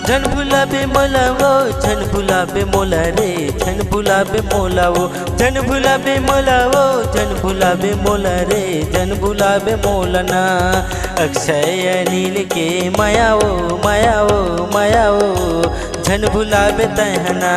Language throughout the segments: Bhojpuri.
झन भुलाबे मोला वो झन भुलाबे मोला रे झन भुलाबे मोला वो झन भुलाबे मोला वो झन भुलाबे मोला रे झन भुलाबे मोला ना। अक्षय अनिल के माया वो माया वो माया वो झन भुलाबे तहना।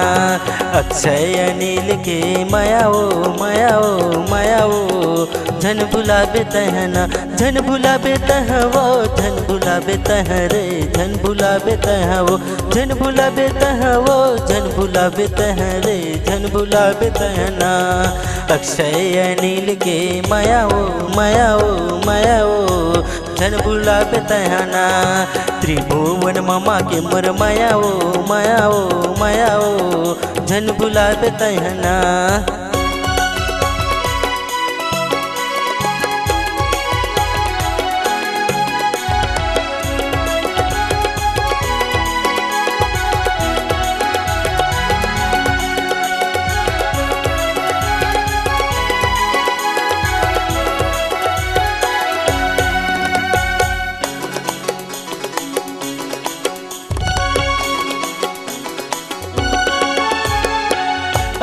अक्षय अनिल के माया वो माया वो माया वो झन भुलाबे तहना। झन भुलाबे तह वो झन भुलाबे तह रे झन भुलाबे तह वो झन भुलाबे तह वो झन भुलाबे तह रे झन भुलाबे तहना। अक्षय अनिल के माया वो माया वो माया वो झन भुलाबे तहना। त्रिभुवन मामा के मोर माया वो माया वो माया वो झन भुलाबे तहना।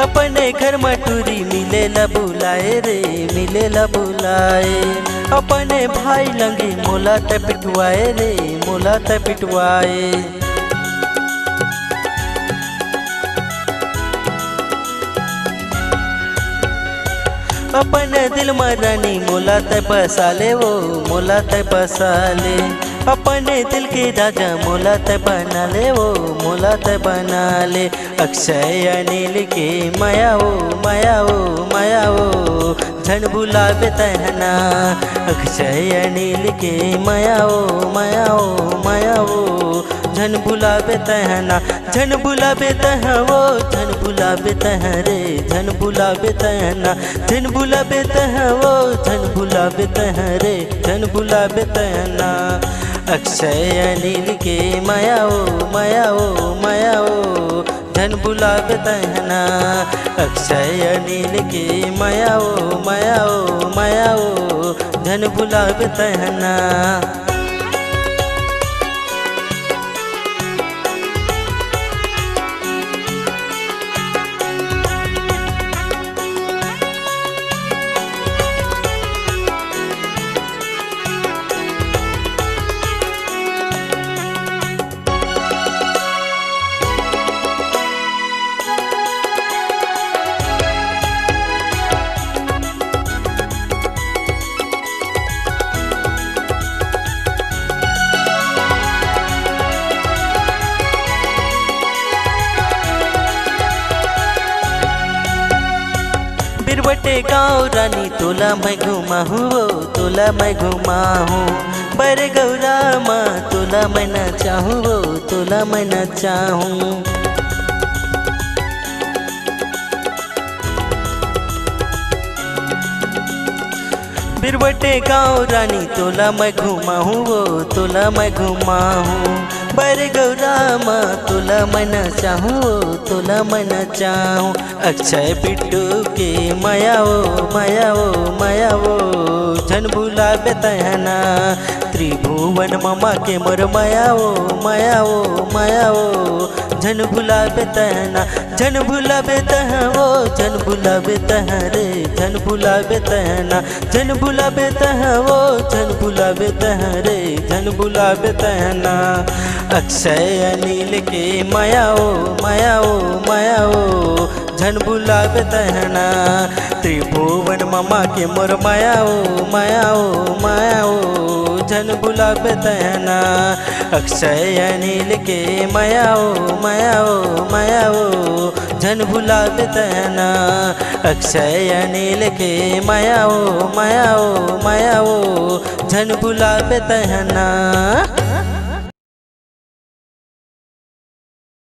अपने घर मटूरी मिलेला बुलाए रे मिलेला बुलाए। अपने भाई लंगी मोला त पिटवाए रे मोला त पिटवाए। अपने दिल में रानी मोला त बसाले वो मोला त बसाले। अपने दिल के राजा मोला त बना ले वो मोला त बना ले। अक्षय अनिल के माया वो माया वो माया वो झन भुलाबे तहना। अक्षय अनिल के माया वो माया वो माया वो झन भुलाबे तहना। झन भुलाबे तह वो झन भुलाबे तह रे झन भुलाबे तहना। झन भुलाबे तह वो झन भुलाबे तह रे झन भुलाबे तहना। अक्षय अनिल के माया वो माया वो माया वो झन भुलाबे तहना। अक्षय अनिल के माया वो माया वो माया वो झन भुलाबे तहना। बिरवटे गाँव रानी तोला मैं घुमाहूँ वो तोला मैं घुमाहूँ। बर गौरा माँ तोला मैं न चाहूँ वो तोला मैं न चाहूँ। बिरवटे गाँव रानी तोला मैं घुमाहूँ वो तोला मैं घुमाहूँ। बर गौरा माँ तोला मैं न चाहूँ तोला मैं न चाहूँ। अक्षय बिट्टू के माया वो माया वो माया वो झन भुलाबे तहना। त्रिभुवन मामा के मोर माया वो माया वो माया वो झन भुलाबे तहना। झन भुलाबे तह वो झन भुलाबे तह रे झन भुलाबे तहना। झन भुलाबे तह वो झन भुलाबे तह रे झन भुलाबे तहना। अक्षय अनिल के माया वो माया वो माया वो झन भुलाबे तहना। त्रिभुवन मामा के मोर माया वो माया वो माया वो झन भुलाबे तहना। अक्षय अनिल के माया वो माया वो माया वो झन भुलाबे तहना। अक्षय अनिल के माया वो माया वो माया वो झन भुलाबे तहना।